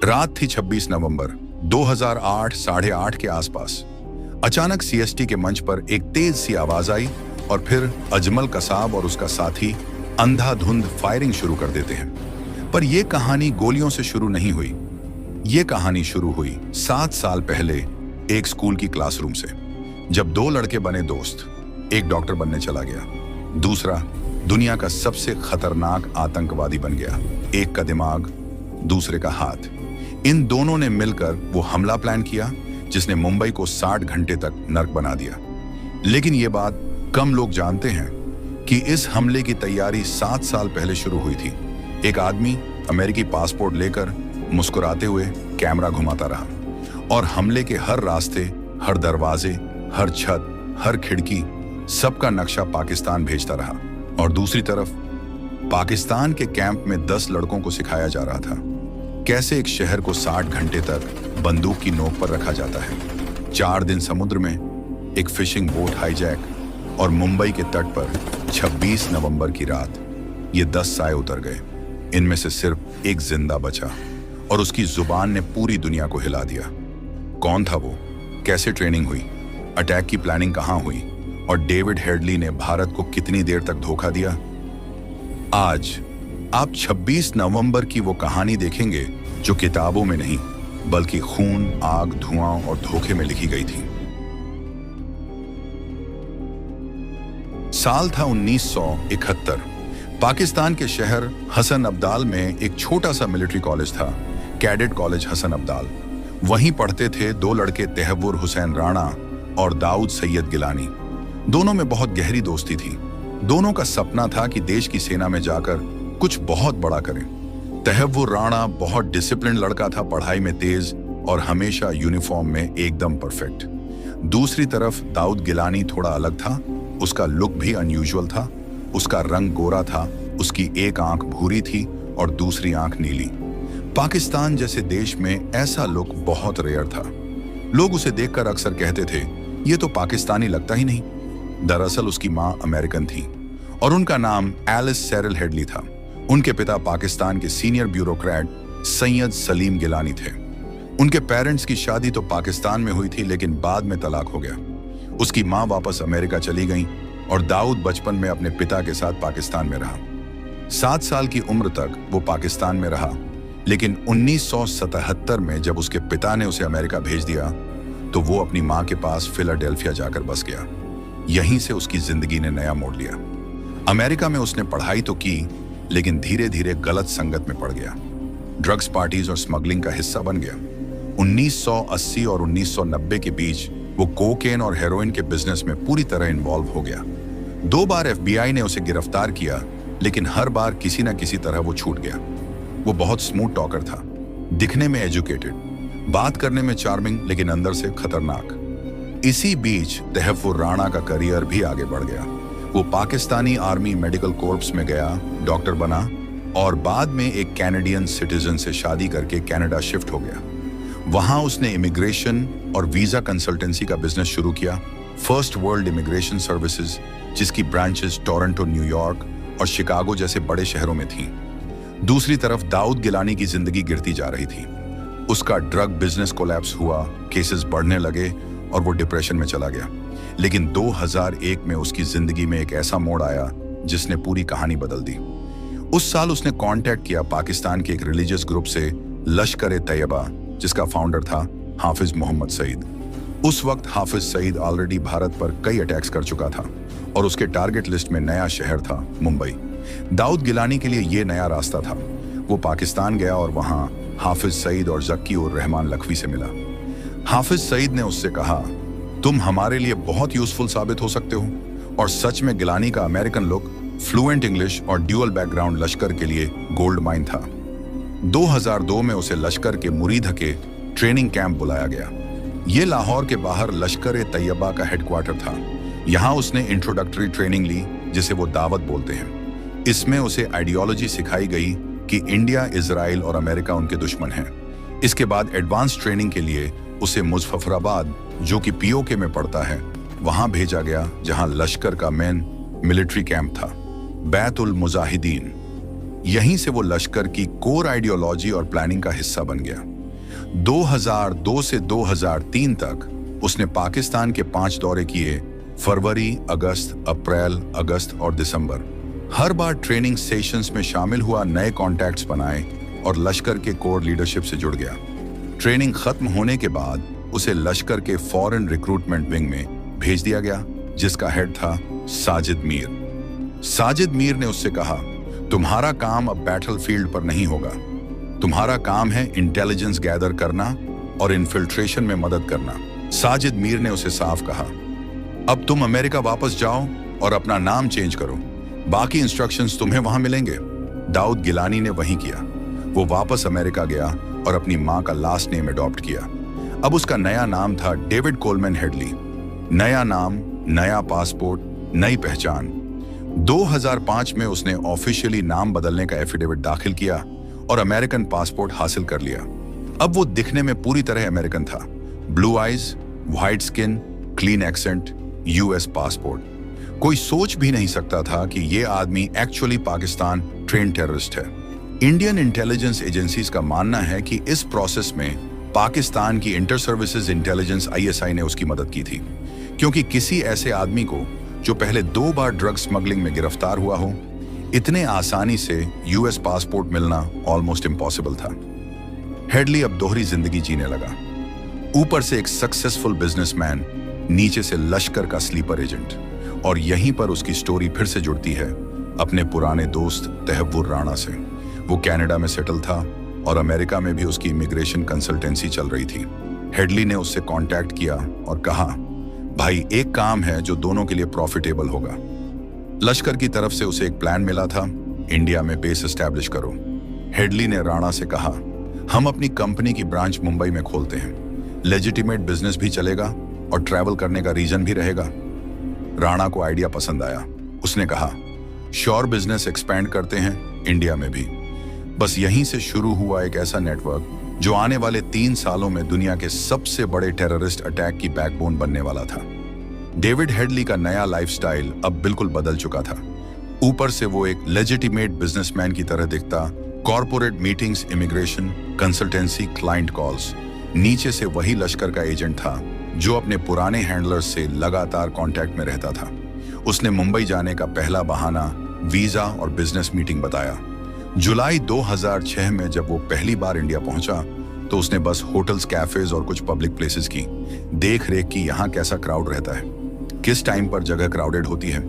रात थी 26 नवंबर 2008 8:30 के आसपास। अचानक सीएसटी के मंच पर एक तेज सी आवाज आई और फिर अजमल कसाब और उसका साथी अंधाधुंध फायरिंग शुरू कर देते हैं। पर यह कहानी गोलियों से शुरू नहीं हुई। ये कहानी शुरू हुई 7 साल पहले एक स्कूल की क्लासरूम से, जब दो लड़के बने दोस्त। एक डॉक्टर बनने चला गया, दूसरा दुनिया का सबसे खतरनाक आतंकवादी बन गया। एक का दिमाग, दूसरे का हाथ। इन दोनों ने मिलकर वो हमला प्लान किया जिसने मुंबई को 60 घंटे तक नर्क बना दिया। लेकिन ये बात कम लोग जानते हैं कि इस हमले की तैयारी 7 साल पहले शुरू हुई थी। एक आदमी अमेरिकी पासपोर्ट लेकर मुस्कुराते हुए कैमरा घुमाता रहा और हमले के हर रास्ते, हर दरवाजे, हर छत, हर खिड़की, सबका नक्शा पाकिस्तान भेजता रहा। और दूसरी तरफ पाकिस्तान के कैंप में 10 लड़कों को सिखाया जा रहा था कैसे एक शहर को 60 घंटे तक बंदूक की नोक पर रखा जाता है। 4 दिन समुद्र में, एक फिशिंग बोट हाईजैक और मुंबई के तट पर 26 नवंबर की रात ये 10 साए उतर गए। इनमें से सिर्फ एक जिंदा बचा और उसकी जुबान ने पूरी दुनिया को हिला दिया। कौन था वो? कैसे ट्रेनिंग हुई? अटैक की प्लानिंग कहां हुई? और डेविड हेडली ने भारत को कितनी देर तक धोखा दिया? आज आप 26 नवंबर की वो कहानी देखेंगे जो किताबों में नहीं बल्कि खून, आग, धुआं और धोखे में लिखी गई थी। साल था 1971। पाकिस्तान के शहर हसन अब्दाल में एक छोटा सा मिलिट्री कॉलेज था, कैडेट कॉलेज हसन अब्दाल। वहीं पढ़ते थे 2 लड़के, तहव्वुर हुसैन राणा और दाऊद सैयद गिलानी। दोनों में बहुत गहरी दोस्ती थी। दोनों का सपना था कि देश की सेना में जाकर कुछ बहुत बड़ा करें। तहव्वुर राणा बहुत डिसिप्लिन लड़का था, पढ़ाई में तेज और हमेशा यूनिफॉर्म में एकदम परफेक्ट। दूसरी तरफ दाऊद गिलानी थोड़ा अलग था। उसका लुक भी अनयूजुअल था। उसका रंग गोरा था, उसकी एक आंख भूरी थी और दूसरी आंख नीली। पाकिस्तान जैसे देश में ऐसा लुक बहुत रेयर था। लोग उसे देखकर अक्सर कहते थे, ये तो पाकिस्तानी लगता ही नहीं। दरअसल उसकी मां अमेरिकन थी और उनका नाम एलिस सेरिल हेडली था। उनके पिता पाकिस्तान के सीनियर ब्यूरोक्रेट सैयद सलीम गिलानी थे। उनके पेरेंट्स की शादी तो पाकिस्तान में हुई थी, लेकिन बाद में तलाक हो गया। उसकी मां वापस अमेरिका चली गई और दाऊद बचपन में अपने पिता के साथ पाकिस्तान में रहा। 7 साल की उम्र तक वो पाकिस्तान में रहा, लेकिन 1977 में जब उसके पिता ने उसे अमेरिका भेज दिया तो वो अपनी मां के पास फिलाडेल्फिया जाकर बस गया। यहीं से उसकी जिंदगी ने नया मोड़ लिया। अमेरिका में उसने पढ़ाई तो की, लेकिन धीरे धीरे गलत संगत में पड़ गया। ड्रग्स पार्टीज और स्मगलिंग का हिस्सा बन गया। 1980 और 1990 के बीच वो कोकेन और हेरोइन के बिजनेस में पूरी तरह इन्वॉल्व हो गया। 2 बार FBI ने उसे गिरफ्तार किया, लेकिन हर बार किसी न किसी तरह वो छूट गया। वो बहुत स्मूथ टॉकर था, दिखने में एजुकेटेड, बात करने में चार्मिंग, लेकिन अंदर से खतरनाक। इसी बीच तहव्वुर राणा का करियर भी आगे बढ़ गया। वो पाकिस्तानी आर्मी मेडिकल कोर्प्स में गया, डॉक्टर बना और बाद में एक कैनेडियन सिटीजन से शादी करके कनाडा शिफ्ट हो गया। वहां उसने इमिग्रेशन और वीजा कंसल्टेंसी का बिजनेस शुरू किया, फर्स्ट वर्ल्ड इमिग्रेशन सर्विसेज, जिसकी ब्रांचेस टोरंटो, न्यूयॉर्क और शिकागो जैसे बड़े शहरों में थीं। दूसरी तरफ दाऊद गिलानी की जिंदगी गिरती जा रही थी। उसका ड्रग बिजनेस कोलैप्स हुआ, केसेस बढ़ने लगे और वो डिप्रेशन में चला गया। लेकिन 2001 में उसकी जिंदगी में एक ऐसा मोड़ आया जिसने पूरी कहानी बदल दी। उस साल उसने कांटेक्ट किया पाकिस्तान के एक रिलीजियस ग्रुप से, लश्कर-ए-तैयबा, जिसका फाउंडर था हाफिज मोहम्मद सईद। उस वक्त हाफिज सईद ऑलरेडी भारत पर कई अटैक्स कर चुका था और उसके टारगेट लिस्ट में नया शहर था मुंबई। दाऊद गिलानी के लिए यह नया रास्ता था। वो पाकिस्तान गया और वहां हाफिज सईद और जक्की उर रहमान लखवी से मिला। हाफिज सईद ने उससे कहा, तुम हमारे लिए बहुत यूजफुल साबित हो सकते हो। और सच में गिलानी का अमेरिकन लुक, फ्लुएंट इंग्लिश और ड्यूअल बैकग्राउंड लश्कर के लिए गोल्ड माइन था। 2002 में उसे लश्कर के मुरीद के ट्रेनिंग कैंप बुलाया गया। ये लाहौर के बाहर लश्कर-ए-तैयबा का हेडक्वार्टर था। यहाँ उसने इंट्रोडक्टरी ट्रेनिंग ली, जिसे वो दावत बोलते हैं। इसमें उसे आइडियोलॉजी सिखाई गई कि इंडिया, इजराइल और अमेरिका उनके दुश्मन हैं। इसके बाद एडवांस ट्रेनिंग के लिए उसे मुजफ्फराबाद, जो कि पीओके में पड़ता है, वहां भेजा गया, जहां लश्कर का मेन मिलिट्री कैंप था, बैतुल मुजाहिदीन। यहीं से वो लश्कर की कोर आइडियोलॉजी और प्लानिंग का हिस्सा बन गया। 2002 से 2003 तक उसने पाकिस्तान के 5 दौरे किए, फरवरी, अगस्त, अप्रैल, अगस्त और दिसंबर। हर बार ट्रेनिंग सेशंस में शामिल हुआ, नए कॉन्टैक्ट्स बनाए और लश्कर के कोर लीडरशिप से जुड़ गया। ट्रेनिंग खत्म होने के बाद उसे लश्कर के फॉरेन रिक्रूटमेंट विंग में भेज दिया गया, जिसका हेड था साजिद मीर। साजिद मीर ने उससे कहा, तुम्हारा काम अब बैटलफील्ड पर नहीं होगा, तुम्हारा काम है इंटेलिजेंस गैदर करना और इन्फिल्ट्रेशन में मदद करना। साजिद मीर ने उसे साफ कहा, अब तुम अमेरिका वापस जाओ और अपना नाम चेंज करो, बाकी इंस्ट्रक्शंस तुम्हें वहां मिलेंगे। दाऊद गिलानी ने वही किया। वो वापस अमेरिका गया और अपनी मां का लास्ट नेम अडॉप्ट किया। अब उसका नया नाम था डेविड कोलमैन हेडली। नया नाम, नया पासपोर्ट, नई पहचान। 2005 में उसने ऑफिशियली नाम बदलने का एफिडेविट दाखिल किया और अमेरिकन पासपोर्ट हासिल कर लिया। अब वो दिखने में पूरी तरह अमेरिकन था। Blue eyes, white skin, clean accent, US passport. कोई सोच भी नहीं सकता था कि ये आदमी एक्चुअली पाकिस्तान ट्रेन टेररिस्ट है। इंडियन इंटेलिजेंस एजेंसीज का मानना है कि इस प्रोसेस में पाकिस्तान की इंटर सर्विसेज इंटेलिजेंस आईएसआई ने उसकी मदद की थी, क्योंकि किसी ऐसे आदमी को जो पहले 2 बार ड्रग स्मगलिंग में गिरफ्तार हुआ हो, इतने आसानी से यूएस पासपोर्ट मिलना ऑलमोस्ट इम्पॉसिबल था। हेडली अब दोहरी जिंदगी जीने लगा, ऊपर से एक सक्सेसफुल बिजनेसमैन, नीचे से लश्कर का स्लीपर एजेंट। और यहीं पर उसकी स्टोरी फिर से जुड़ती है अपने पुराने दोस्त तहव्वुर राणा से। वो कनाडा में सेटल था और अमेरिका में भी उसकी इमिग्रेशन कंसल्टेंसी चल रही थी। हेडली ने उससे कांटेक्ट किया और कहा, भाई एक काम है जो दोनों के लिए प्रॉफिटेबल होगा। लश्कर की तरफ से उसे एक प्लान मिला था, इंडिया में बेस एस्टैब्लिश करो। हेडली ने राणा से कहा, हम अपनी कंपनी की ब्रांच मुंबई में खोलते हैं, लेजिटिमेट बिजनेस भी चलेगा और ट्रैवल करने का रीजन भी रहेगा। राणा को आइडिया पसंद आया। उसने कहा, श्योर, बिजनेस एक्सपैंड करते हैं इंडिया में भी। बस यहीं से शुरू हुआ एक ऐसा नेटवर्क जो आने वाले 3 सालों में दुनिया के सबसे बड़े टेररिस्ट अटैक की बैकबोन बनने वाला था। डेविड हेडली का नया लाइफस्टाइल अब बिल्कुल बदल चुका था। ऊपर से वो एक लेजिटिमेट बिजनेसमैन की तरह दिखता, corporate meetings, immigration, consultancy, client calls. नीचे से वही लश्कर का एजेंट था जो अपने पुराने हैंडलर्स से लगातार कांटेक्ट में रहता था। उसने मुंबई जाने का पहला बहाना वीजा और बिजनेस मीटिंग बताया। जुलाई 2006 में जब वो पहली बार इंडिया पहुंचा तो उसने बस होटल्स, कैफेज और कुछ पब्लिक प्लेसेस की देख रेख की। यहाँ कैसा क्राउड रहता है, किस टाइम पर जगह क्राउडेड होती है,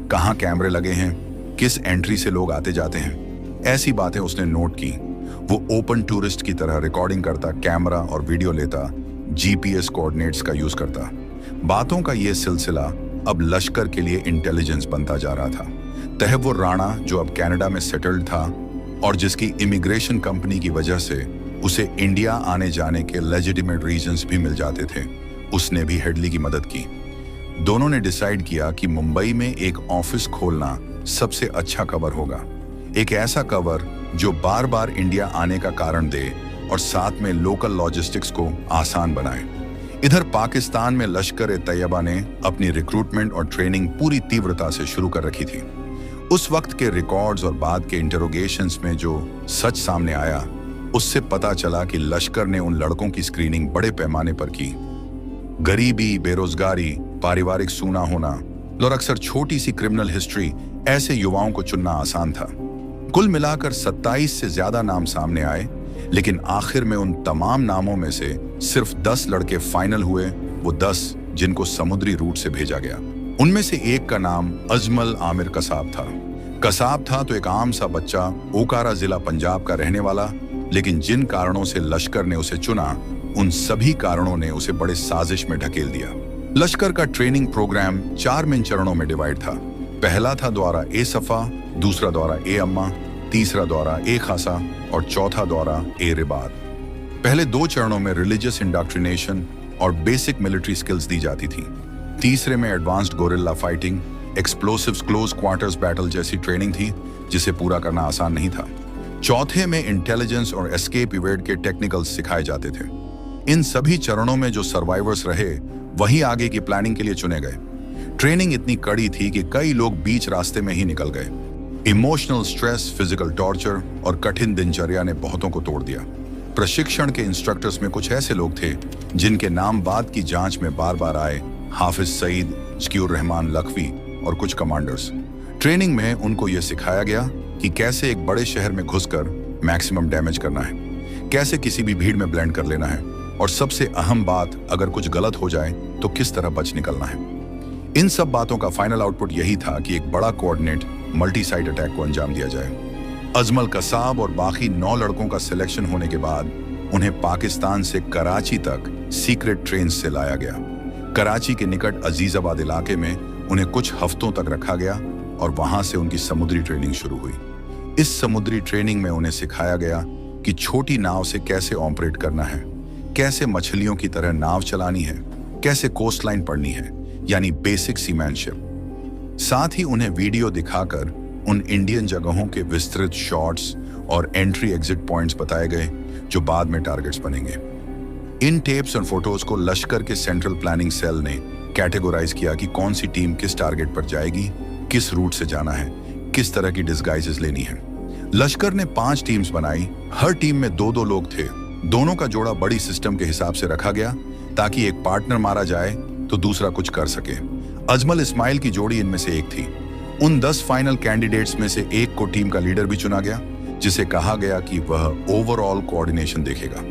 कहाँ कैमरे लगे हैं, किस एंट्री से लोग आते जाते हैं, ऐसी बातें उसने नोट की। वो ओपन टूरिस्ट की तरह रिकॉर्डिंग करता, कैमरा और वीडियो लेता, जीपीएस कोऑर्डिनेट्स का यूज करता। बातों का यह सिलसिला अब लश्कर के लिए इंटेलिजेंस बनता जा रहा था। तहव्वुर राणा, जो अब कनाडा में सेटल्ड था और जिसकी इमिग्रेशन कंपनी की वजह से उसे इंडिया आने जाने के लेजिटिमेट रीजंस भी मिल जाते थे, उसने भी हेडली की मदद की। दोनों ने डिसाइड किया कि मुंबई में एक ऑफिस खोलना सबसे अच्छा कवर होगा, एक ऐसा कवर जो बार बार इंडिया आने का कारण दे और साथ में लोकल लॉजिस्टिक्स को आसान बनाए। इधर पाकिस्तान में लश्कर ए तैयबा ने अपनी रिक्रूटमेंट और ट्रेनिंग पूरी तीव्रता से शुरू कर रखी थी। उस वक्त के रिकॉर्ड्स और बाद के इंटरोगेशंस में जो सच सामने आया, उससे पता चला कि लश्कर ने उन लड़कों की स्क्रीनिंग बड़े पैमाने पर की। गरीबी, बेरोजगारी, पारिवारिक सूना होना और अक्सर छोटी सी क्रिमिनल हिस्ट्री, ऐसे युवाओं को चुनना आसान था। कुल मिलाकर 27 से ज्यादा नाम सामने आए, लेकिन आखिर में उन तमाम नामों में से सिर्फ 10 लड़के फाइनल हुए, वो 10 जिनको समुद्री रूट से भेजा गया। उनमें से एक का नाम अजमल आमिर कसाब था। कसाब था तो एक आम सा बच्चा, ओकारा जिला पंजाब का रहने वाला, लेकिन जिन कारणों से लश्कर ने उसे चुना, उन सभी कारणों ने उसे बड़े साजिश में ढकेल दिया। लश्कर का ट्रेनिंग प्रोग्राम 4 मेन चरणों में डिवाइड था। पहला था दौरा ए सफा, दूसरा दौरा ए अम्मा, तीसरा दौरा ए खासा और चौथा दौरा ए रिबात। पहले 2 चरणों में रिलीजियस इंडॉक्ट्रिनेशन और बेसिक मिलिट्री स्किल्स दी जाती थी। तीसरे में advanced gorilla fighting, explosives, close quarters battle जैसी ट्रेनिंग थी, जिसे पूरा करना आसान नहीं था। चौथे में इंटेलिजेंस और एस्केप इवेड के टेक्निकल्स सिखाए जाते थे। इन सभी चरणों में जो सर्वाइवर्स रहे, वही आगे की प्लानिंग के लिए चुने गए। ट्रेनिंग इतनी कड़ी थी कि कई लोग बीच रास्ते में ही निकल गए। इमोशनल स्ट्रेस, फिजिकल टॉर्चर और कठिन दिनचर्या ने बहुतों को तोड़ दिया। प्रशिक्षण के इंस्ट्रक्टर्स में कुछ ऐसे लोग थे जिनके नाम बाद की जांच में बार बार आए, हाफिज सईद, ज़कीउर रहमान लखवी और कुछ कमांडर्स। ट्रेनिंग में उनको यह सिखाया गया कि कैसे एक बड़े शहर में घुसकर मैक्सिमम डैमेज करना है, कैसे किसी भी भीड़ में ब्लेंड कर लेना है, और सबसे अहम बात, अगर कुछ गलत हो जाए तो किस तरह बच निकलना है। इन सब बातों का फाइनल आउटपुट यही था कि एक बड़ा कोऑर्डिनेट मल्टी साइट अटैक को अंजाम दिया जाए। अजमल कसाब और बाकी 9 लड़कों का सिलेक्शन होने के बाद उन्हें पाकिस्तान से कराची तक सीक्रेट ट्रेन से लाया गया। कराची के निकट अजीजाबाद इलाके में उन्हें कुछ हफ्तों तक रखा गया और वहां से उनकी समुद्री ट्रेनिंग शुरू हुई। इस समुद्री ट्रेनिंग में उन्हें सिखाया गया कि छोटी नाव से कैसे ऑपरेट करना है, कैसे मछलियों की तरह नाव चलानी है, कैसे कोस्ट लाइन पढ़नी है, यानी बेसिक सीमैनशिप। साथ ही उन्हें वीडियो दिखाकर उन इंडियन जगहों के विस्तृत शॉट्स और एंट्री एग्जिट पॉइंट्स बताए गए जो बाद में टारगेट्स बनेंगे। इन टेप्स और फोटोज को लश्कर के सेंट्रल प्लानिंग सेल ने कैटेगोराइज किया कि कौन सी टीम किस टारगेट पर जाएगी, किस रूट से जाना है, किस तरह की डिस्गाइजेस लेनी है। लश्कर ने 5 टीम्स बनाई। हर टीम में 2-2 लोग थे। दोनों का जोड़ा बड़ी सिस्टम के हिसाब से रखा गया ताकि एक पार्टनर मारा जाए तो दूसरा कुछ कर सके। अजमल इस्माइल की जोड़ी इनमें से एक थी। उन 10 फाइनल कैंडिडेट्स में से एक को टीम का लीडर भी चुना गया, जिसे कहा गया कि वह ओवरऑल कोऑर्डिनेशन देखेगा।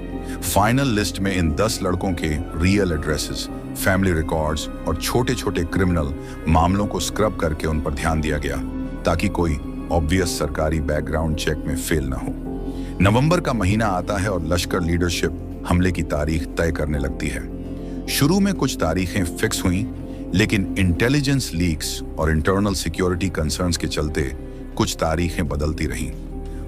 फाइनल लिस्ट में इन 10 लड़कों के रियल एड्रेसेस, फैमिली रिकॉर्ड्स और छोटे छोटे क्रिमिनल मामलों को स्क्रब करके उन पर ध्यान दिया गया ताकि कोई ऑब्वियस सरकारी बैकग्राउंड चेक में फेल ना हो। नवंबर का महीना आता है और लश्कर लीडरशिप हमले की तारीख तय करने लगती है। शुरू में कुछ तारीखें फिक्स हुई, लेकिन इंटेलिजेंस लीक्स और इंटरनल सिक्योरिटी कंसर्न्स के चलते कुछ तारीखें बदलती रहीं।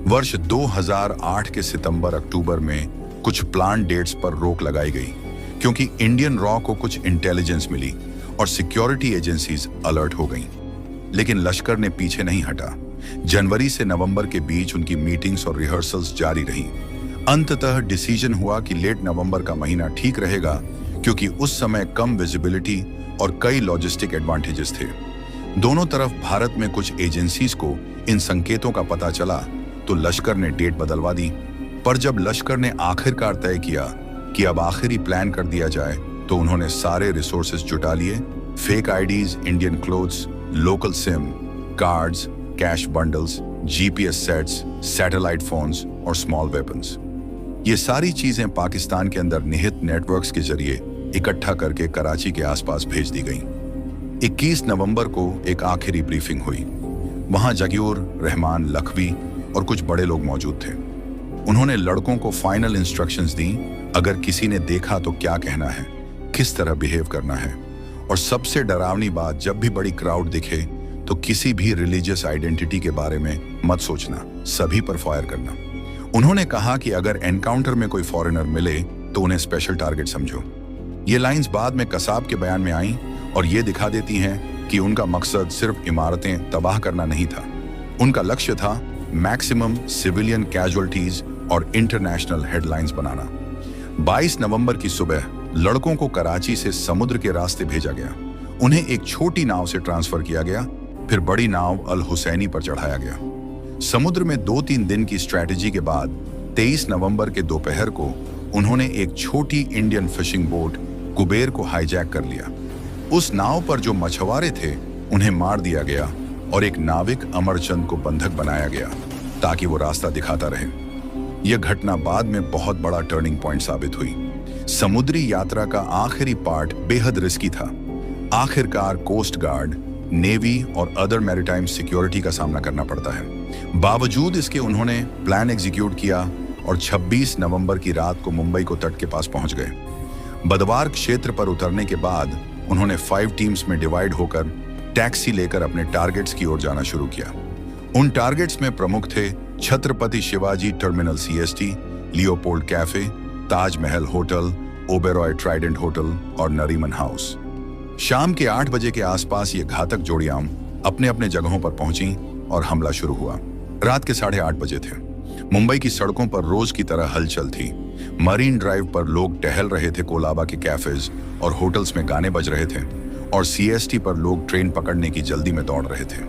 वर्ष 2008 के सितंबर-अक्टूबर में कुछ प्लान डेट्स पर रोक लगाई गई क्योंकि इंडियन रॉ को कुछ इंटेलिजेंस मिली और सिक्योरिटी एजेंसीज अलर्ट हो गईं। लेकिन लश्कर ने पीछे नहीं हटा। जनवरी से नवंबर के बीच उनकी मीटिंग्स और रिहर्सल्स जारी रहीं। अंततः डिसीजन हुआ कि लेट नवंबर का महीना ठीक रहेगा क्योंकि उस समय कम विजिबिलिटी और कई लॉजिस्टिक एडवांटेजेस थे। दोनों तरफ भारत में कुछ एजेंसीज को इन संकेतों का पता चला तो लश्कर ने डेट बदलवा दी। पर जब लश्कर ने आखिरकार तय किया कि अब आखिरी प्लान कर दिया जाए तो उन्होंने सारे रिसोर्सेज जुटा लिए। Fake IDs, Indian clothes, local SIM cards, cash bundles, GPS sets, satellite phones और स्मॉल वेपन्स। ये सारी चीजें पाकिस्तान के अंदर निहित नेटवर्क्स के जरिए इकट्ठा करके कराची के आसपास भेज दी गईं। 21 नवंबर को एक आखिरी ब्रीफिंग हुई। वहां ज़कीउर रहमान लखवी और कुछ बड़े लोग मौजूद थे। उन्होंने लड़कों को फाइनल इंस्ट्रक्शंस दी, अगर किसी ने देखा तो क्या कहना है, किस तरह बिहेव करना है, और सबसे डरावनी बात, जब भी बड़ी क्राउड दिखे तो किसी भी रिलीजियस आइडेंटिटी के बारे में मत सोचना, सभी पर फायर करना। उन्होंने कहा कि अगर एनकाउंटर में कोई फॉरेनर मिले तो उन्हें स्पेशल टारगेट समझो। ये लाइंस बाद में कसाब के बयान में आईं और ये दिखा देती हैं कि उनका मकसद सिर्फ इमारतें तबाह करना नहीं था। उनका लक्ष्य था मैक्सिमम सिविलियन कैजुअल्टीज और इंटरनेशनल हेडलाइंस बनाना। 22 नवंबर की सुबह लड़कों को कराची से समुद्र के रास्ते भेजा गया। उन्हें एक छोटी नाव से ट्रांसफर किया गया, फिर बड़ी नाव अल हुसैनी पर चढ़ाया गया। समुद्र में 2-3 दिन की स्ट्रैटेजी के बाद 23 नवंबर के दोपहर को उन्होंने एक छोटी इंडियन फिशिंग बोट कुबेर को हाईजैक कर लिया। उस नाव पर जो मछुआरे थे उन्हें मार दिया गया और एक नाविक अमरचंद को बंधक बनाया गया ताकि वो रास्ता दिखाता रहे। यह घटना बाद में बहुत बड़ा टर्निंग पॉइंट साबित हुई। समुद्री यात्रा का आखिरी पार्ट बेहद रिस्की था। आखिरकार कोस्ट गार्ड, नेवी और अदर मैरीटाइम सिक्योरिटी का सामना करना पड़ता है। बावजूद इसके उन्होंने प्लान एग्जीक्यूट किया और 26 नवंबर की रात को मुंबई को तट के पास पहुंच गए। बदवार क्षेत्र पर उतरने के बाद उन्होंने 5 टीम्स में डिवाइड होकर टैक्सी लेकर अपने टारगेट्स की ओर जाना शुरू किया। उन टारगेट्स में प्रमुख थे Chhatrapati Shivaji terminal CST, Leopold cafe, Taj Mahal hotel, Oberoi Trident hotel और नरीमन हाउस। शाम के 8 बजे के आसपास ये घातक जोड़ियां अपने अपने जगहों पर पहुंची और हमला शुरू हुआ। रात के 8:30 बजे थे। मुंबई की सड़कों पर रोज की तरह हलचल थी। मरीन ड्राइव पर लोग टहल रहे थे, कोलाबा के कैफेज और होटल्स में गाने बज रहे थे और सीएसटी पर लोग ट्रेन पकड़ने की जल्दी में दौड़ रहे थे।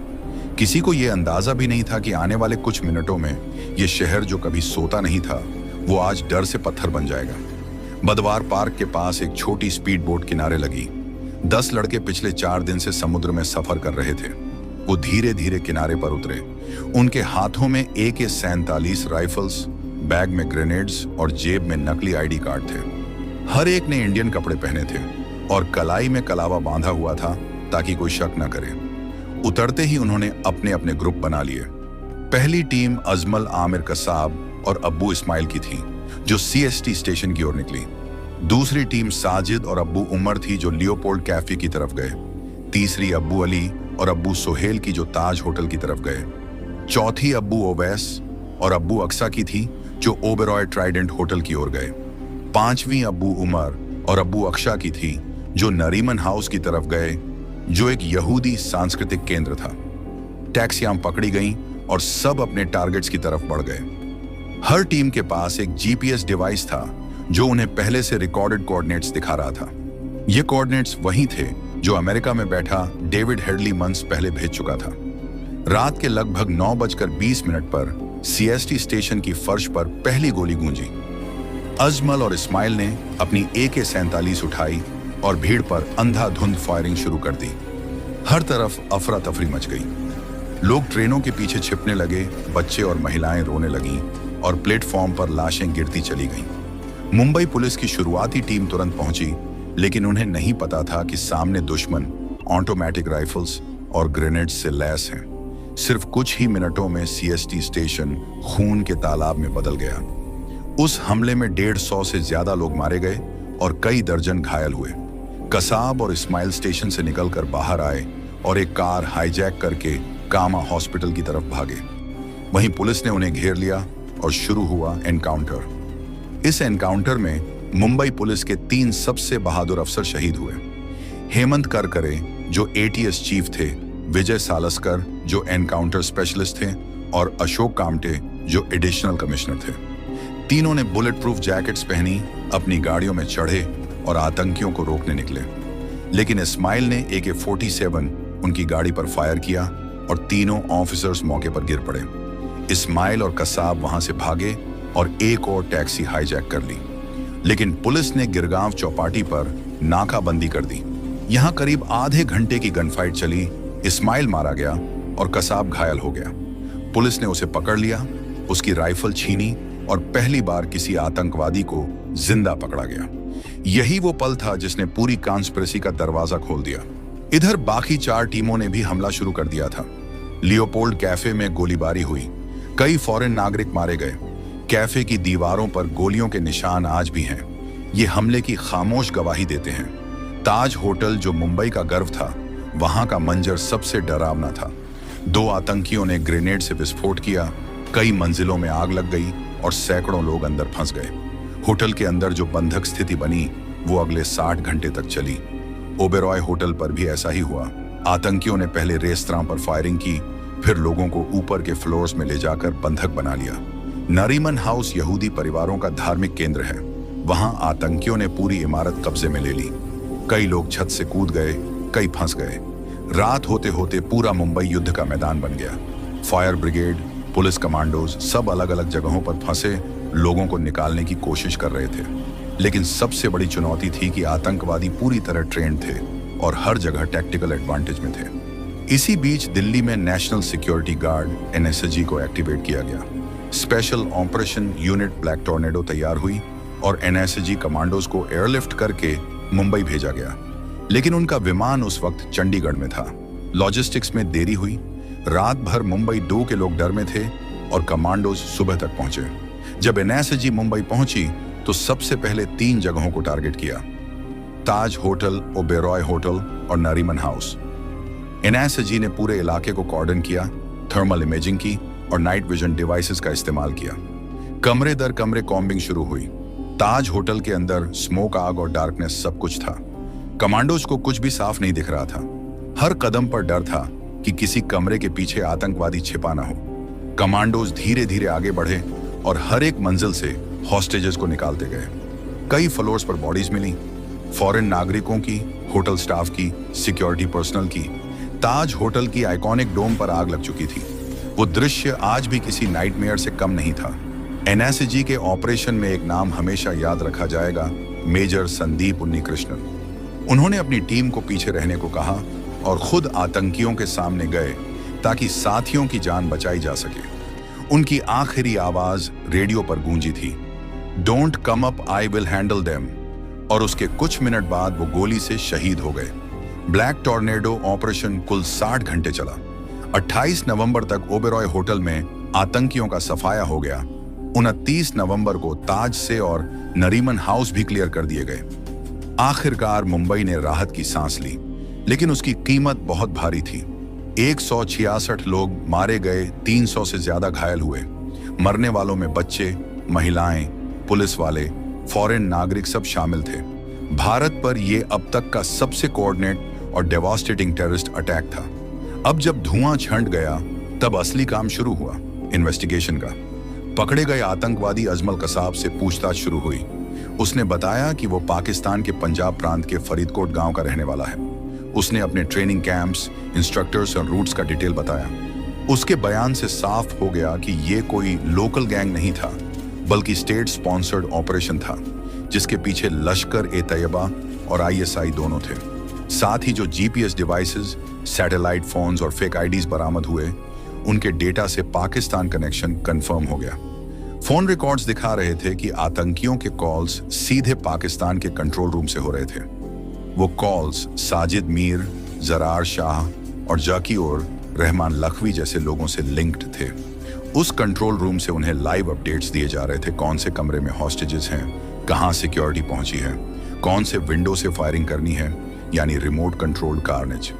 किसी को यह अंदाजा भी नहीं था कि आने वाले कुछ मिनटों में यह शहर जो कभी सोता नहीं था वो आज डर से पत्थर बन जाएगा। बदवार पार्क के पास एक छोटी स्पीड बोट किनारे लगी। 10 लड़के पिछले 4 दिन से समुद्र में सफर कर रहे थे। वो धीरे धीरे किनारे पर उतरे। उनके हाथों में AK-47 राइफल्स, बैग में ग्रेनेड्स और जेब में नकली ID कार्ड थे। हर एक ने इंडियन कपड़े पहने थे और कलाई में कलावा बांधा हुआ था ताकि कोई शक न करे। उतरते ही उन्होंने अपने अपने ग्रुप बना लिए। पहली टीम अजमल आमिर कसाब और अब्बू इस्माइल की थी जो CST स्टेशन की ओर निकली। दूसरी टीम साजिद और अब्बू उमर थी जो लियोपोल्ड कैफे की तरफ गए। तीसरी अब्बू अली और अब्बू सोहेल की जो ताज होटल की तरफ गए। चौथी अब्बू ओवैस और अब्बू अक्सा की थी जो ओबेरॉय ट्राइडेंट होटल की ओर गए। पांचवी अब्बू उमर और अब्बू अक्शा की थी जो नरीमन हाउस की तरफ गए, जो एक यहूदी सांस्कृतिक केंद्र था। टैक्सियां पकड़ी गईं और सब अपने टारगेट्स की तरफ बढ़ गए। हर टीम के पास एक GPS डिवाइस था जो उन्हें पहले से रिकॉर्डेड कोऑर्डिनेट्स दिखा रहा था। ये कोऑर्डिनेट्स वही थे जो अमेरिका में बैठा डेविड हेडली मंथ्स पहले भेज चुका था। रात के लगभग 9:20 पर CST स्टेशन की फर्श पर पहली गोली गूंजी। अजमल और इस्माइल ने अपनी AK-47 उठाई और भीड़ पर अंधाधुंध फायरिंग शुरू कर दी। हर तरफ अफरा तफरी मच गई। लोग ट्रेनों के पीछे छिपने लगे, बच्चे और महिलाएं रोने लगीं और प्लेटफॉर्म पर लाशें गिरती चली गईं। मुंबई पुलिस की शुरुआती टीम तुरंत पहुंची, लेकिन उन्हें नहीं पता था कि सामने दुश्मन ऑटोमेटिक राइफल्स और ग्रेनेड्स से लैस हैं। सिर्फ कुछ ही मिनटों में CST स्टेशन खून के तालाब में बदल गया। उस हमले में 150 से ज्यादा लोग मारे गए और कई दर्जन घायल हुए। कसाब और इस्माइल स्टेशन से निकलकर बाहर आए और एक कार हाईजैक करके कामा हॉस्पिटल की तरफ भागे। वहीं पुलिस ने उन्हें घेर लिया और शुरू हुआ एनकाउंटर। इस एनकाउंटर में मुंबई पुलिस के 3 सबसे बहादुर अफसर शहीद हुए। हेमंत करकरे जो ATS चीफ थे, विजय सालस्कर जो एनकाउंटर स्पेशलिस्ट थे और अशोक कामटे जो एडिशनल कमिश्नर थे। तीनों ने बुलेट प्रूफ जैकेट्स पहनी, अपनी गाड़ियों में चढ़े और आतंकियों को रोकने निकले। लेकिन इस्माइल ने AK-47 उनकी गाड़ी पर फायर किया और तीनों ऑफिसर्स मौके पर गिर पड़े। इस्माइल और कसाब वहां से भागे और एक और टैक्सी हाईजैक कर ली। लेकिन पुलिस ने गिरगांव चौपाटी पर नाकाबंदी कर दी। यहां करीब आधे घंटे की गनफाइट चली। इस्माइल मारा गया और कसाब घायल हो गया। पुलिस ने उसे पकड़ लिया, उसकी राइफल छीनी और पहली बार किसी आतंकवादी को जिंदा पकड़ा गया। यही वो पल था जिसने पूरी कॉन्स्पिरेसी का दरवाजा खोल दिया। इधर बाकी 4 टीमों ने भी हमला शुरू कर दिया था। लियोपोल्ड कैफे में गोलीबारी हुई, कई फॉरेन नागरिक मारे गए। कैफे की दीवारों पर गोलियों के निशान आज भी हैं। ये हमले की खामोश गवाही देते हैं। ताज होटल जो मुंबई का गर्व था, वहां का मंजर सबसे डरावना था। 2 आतंकियों ने ग्रेनेड से विस्फोट किया, कई मंजिलों में आग लग गई और सैकड़ों लोग अंदर फंस गए। होटल के अंदर जो बंधक स्थिति बनी वो अगले 60 घंटे तक चली। ओबेरॉय होटल पर भी ऐसा ही हुआ। आतंकियों ने पहले रेस्तरां पर फायरिंग की, फिर लोगों को ऊपर के फ्लोर्स में ले जाकर बंधक बना लिया। नरीमन हाउस यहूदी परिवारों का धार्मिक केंद्र है। वहां आतंकियों ने पूरी इमारत कब्जे में ले ली। कई लोग छत से कूद गए, कई फंस गए। रात होते होते पूरा मुंबई युद्ध का मैदान बन गया। फायर ब्रिगेड, पुलिस कमांडोज सब अलग अलग जगहों पर फंसे लोगों को निकालने की कोशिश कर रहे थे। लेकिन सबसे बड़ी चुनौती थी कि आतंकवादी पूरी तरह ट्रेंड थे और हर जगह टैक्टिकल एडवांटेज में थे। इसी बीच दिल्ली में नेशनल सिक्योरिटी गार्ड NSG को एक्टिवेट किया गया। Special operation unit black tornado तैयार हुई और NSG कमांडोज को एयरलिफ्ट करके मुंबई भेजा गया। लेकिन उनका विमान उस वक्त चंडीगढ़ में था। लॉजिस्टिक्स में देरी हुई। रात भर मुंबई 2 के लोग डर में थे और कमांडोज सुबह तक पहुंचे। जब NSG मुंबई पहुंची तो सबसे पहले 3 जगहों को टारगेट किया: ताज होटल, ओबेरॉय होटल और नरीमन हाउस। NSG ने पूरे इलाके को कॉर्डन किया, थर्मल इमेजिंग की और नाइट विजन डिवाइसेस का इस्तेमाल किया। कमरे दर कमरे कॉम्बिंग शुरू हुई। ताज होटल के अंदर स्मोक, आग और डार्कनेस सब कुछ था। कमांडोज को कुछ भी साफ नहीं दिख रहा था। हर कदम पर डर था कि किसी कमरे के पीछे आतंकवादी छिपा ना हो। कमांडोज धीरे धीरे आगे बढ़े और हर एक मंजिल से हॉस्टेजेस को निकालते गए। कई फ्लोर्स पर बॉडीज मिली, फॉरेन नागरिकों की, होटल स्टाफ की, सिक्योरिटी पर्सनल की। ताज होटल की आइकॉनिक डोम पर आग लग चुकी थी। वो दृश्य आज भी किसी नाइटमेयर से कम नहीं था। एनएसजी के ऑपरेशन में एक नाम हमेशा याद रखा जाएगा, मेजर संदीप उन्नीकृष्णन। उन्होंने अपनी टीम को पीछे रहने को कहा और खुद आतंकियों के सामने गए ताकि साथियों की जान बचाई जा सके। उनकी आखिरी आवाज रेडियो पर गूंजी थी, don't come up, I will handle them. और उसके कुछ मिनट बाद वो गोली से शहीद हो गए। ब्लैक टॉर्नेडो ऑपरेशन कुल 60 घंटे चला। 28 नवंबर तक ओबेरॉय होटल में आतंकियों का सफाया हो गया। 29 नवंबर को ताज से और नरीमन हाउस भी क्लियर कर दिए गए। आखिरकार मुंबई ने राहत की सांस ली, लेकिन उसकी कीमत बहुत भारी थी। 166 लोग मारे गए, 300 से ज्यादा घायल हुए। मरने वालों में बच्चे, महिलाएं, पुलिस वाले, फॉरेन नागरिक सब शामिल थे। भारत पर यह अब तक का सबसे कोऑर्डिनेट और डेवास्टेटिंग टेररिस्ट अटैक था। अब जब धुआं छंट गया, तब असली काम शुरू हुआ, इन्वेस्टिगेशन का। पकड़े गए आतंकवादी अजमल कसाब से पूछताछ शुरू हुई। उसने बताया कि वो पाकिस्तान के पंजाब प्रांत के फरीदकोट गांव का रहने वाला है। उसने अपने ट्रेनिंग कैंप्स, इंस्ट्रक्टर्स और रूट्स का डिटेल बताया। उसके बयान से साफ हो गया कि ये कोई लोकल गैंग नहीं था, बल्कि स्टेट स्पॉन्सर्ड ऑपरेशन था, जिसके पीछे लश्कर-ए-तैयबा और आईएसआई दोनों थे। साथ ही जो जीपीएस डिवाइसेस, सैटेलाइट फोन्स और फेक आईडीज बरामद हुए, उनके डेटा से पाकिस्तान कनेक्शन कंफर्म हो गया। फोन रिकॉर्ड्स दिखा रहे थे कि आतंकियों के कॉल्स सीधे पाकिस्तान के कंट्रोल रूम से हो रहे थे। वो कॉल्स साजिद मीर, जरार शाह और जाकिर रहमान लखवी जैसे लोगों से लिंक्ड थे। उस कंट्रोल रूम से उन्हें लाइव अपडेट्स दिए जा रहे थे, कौन से कमरे में हॉस्टेजेस हैं, कहां सिक्योरिटी पहुंची है, कौन से विंडो से फायरिंग करनी है, यानी रिमोट कंट्रोल्ड कार्नेज।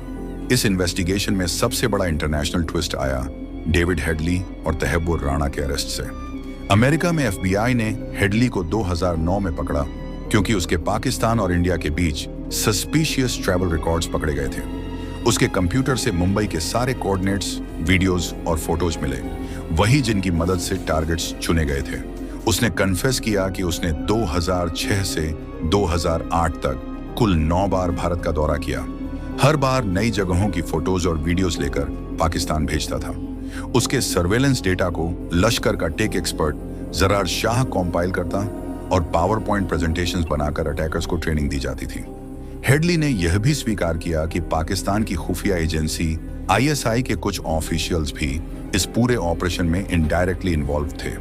इस इन्वेस्टिगेशन में सबसे बड़ा इंटरनेशनल ट्विस्ट आया डेविड हेडली और तहव्वुर राणा के अरेस्ट से। अमेरिका में एफबीआई ने हेडली को 2009 में पकड़ा क्योंकि उसके पाकिस्तान और इंडिया के बीच सस्पिशियस ट्रैवल रिकॉर्ड्स पकड़े गए थे। उसके कंप्यूटर से मुंबई के सारे कोऑर्डिनेट्स, वीडियोस और फोटोज मिले, वही जिनकी मदद से टारगेट्स चुने गए थे। उसने कन्फेस किया कि उसने 2006 से 2008 तक कुल 9 बार भारत का दौरा किया। हर बार नई जगहों की फोटोज और वीडियोस लेकर पाकिस्तान भेजता था। उसके सर्वेलेंस डेटा को लश्कर का tech expert Zarar Shah compile करता और पावर पॉइंट प्रेजेंटेशंस बनाकर अटैकर्स को ट्रेनिंग दी जाती थी। हेडली ने यह भी स्वीकार किया कि पाकिस्तान की खुफिया एजेंसी आईएसआई के कुछ ऑफिशियल्स भी इस पूरे ऑपरेशन में इनडायरेक्टली इन्वॉल्व थे।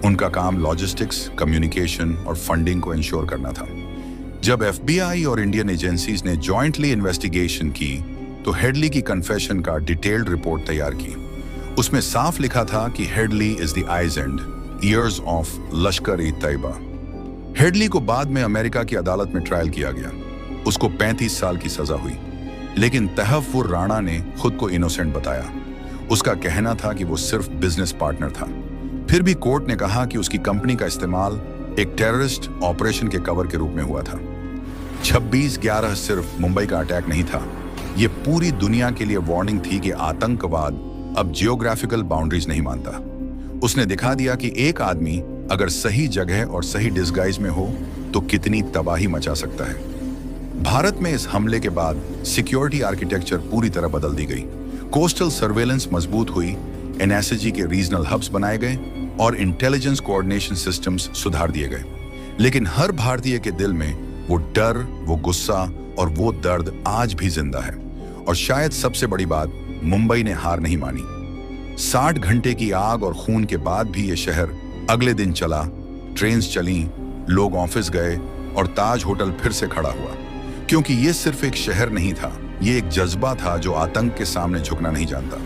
उनका काम लॉजिस्टिक्स, कम्युनिकेशन और फंडिंग को इंश्योर करना था। जब एफबीआई और इंडियन एजेंसीज ने जॉइंटली इन्वेस्टिगेशन की, तो हेडली की कन्फेशन का डिटेल्ड रिपोर्ट तैयार की। उसमें साफ लिखा था कि Headley is the eyes and ears of Lashkar-e-Taiba. Headley को बाद में अमेरिका की अदालत में ट्रायल किया गया। उसको 35 साल की सजा हुई, लेकिन तहव्वुर राणा ने खुद को इनोसेंट बताया। उसका कहना था कि वो सिर्फ बिजनेस पार्टनर था। फिर भी कोर्ट ने कहा कि उसकी कंपनी का इस्तेमाल एक टेररिस्ट ऑपरेशन के कवर के रूप में हुआ था। 26/11 सिर्फ मुंबई का अटैक नहीं था, ये पूरी दुनिया के लिए वार्निंग थी कि आतंकवाद अब जियोग्राफिकल बाउंड्रीज नहीं मानता। उसने दिखा दिया कि एक आदमी अगर सही जगह और सही डिस्गाइज में हो तो कितनी तबाही मचा सकता है। भारत में इस हमले के बाद सिक्योरिटी आर्किटेक्चर पूरी तरह बदल दी गई। कोस्टल सर्वेलेंस मजबूत हुई, एनएसजी के रीजनल हब्स बनाए गए और इंटेलिजेंस कोऑर्डिनेशन सिस्टम्स सुधार दिए गए। लेकिन हर भारतीय के दिल में वो डर, वो गुस्सा और वो दर्द आज भी जिंदा है। और शायद सबसे बड़ी बात, मुंबई ने हार नहीं मानी। 60 घंटे की आग और खून के बाद भी ये शहर अगले दिन चला, ट्रेन्स चली, लोग ऑफिस गए और ताज होटल फिर से खड़ा हुआ। क्योंकि ये सिर्फ एक शहर नहीं था, ये एक जज्बा था जो आतंक के सामने झुकना नहीं जानता।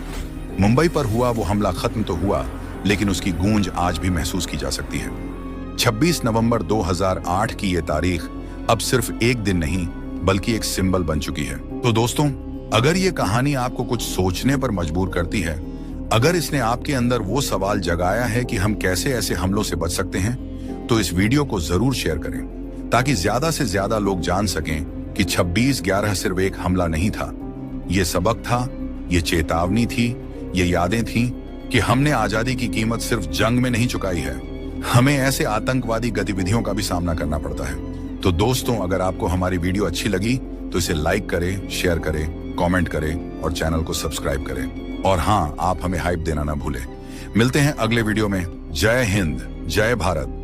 मुंबई पर हुआ वो हमला खत्म तो हुआ, लेकिन उसकी गूंज आज भी महसूस की जा सकती है। 26 नवंबर 2008 की ये तारीख अब सिर्फ एक दिन नहीं, बल्कि एक सिंबल बन चुकी है। तो दोस्तों, अगर ये कहानी आपको कुछ सोचने पर मजबूर करती है, अगर इसने आपके अंदर वो सवाल जगाया है कि हम कैसे ऐसे हमलों से बच सकते हैं, तो इस वीडियो को जरूर शेयर करें, ताकि ज्यादा से ज्यादा लोग जान सकें कि 26/11 सिर्फ एक हमला नहीं था, ये सबक था, ये चेतावनी थी, ये यादें थीं कि हमने आजादी की कीमत सिर्फ जंग में नहीं चुकाई है, हमें ऐसे आतंकवादी गतिविधियों का भी सामना करना पड़ता है। तो दोस्तों, अगर आपको हमारी वीडियो अच्छी लगी तो इसे लाइक करें, शेयर करें, कमेंट करें और चैनल को सब्सक्राइब करें। और हाँ, आप हमें हाइप देना ना भूलें। मिलते हैं अगले वीडियो में। जय हिंद। जय भारत।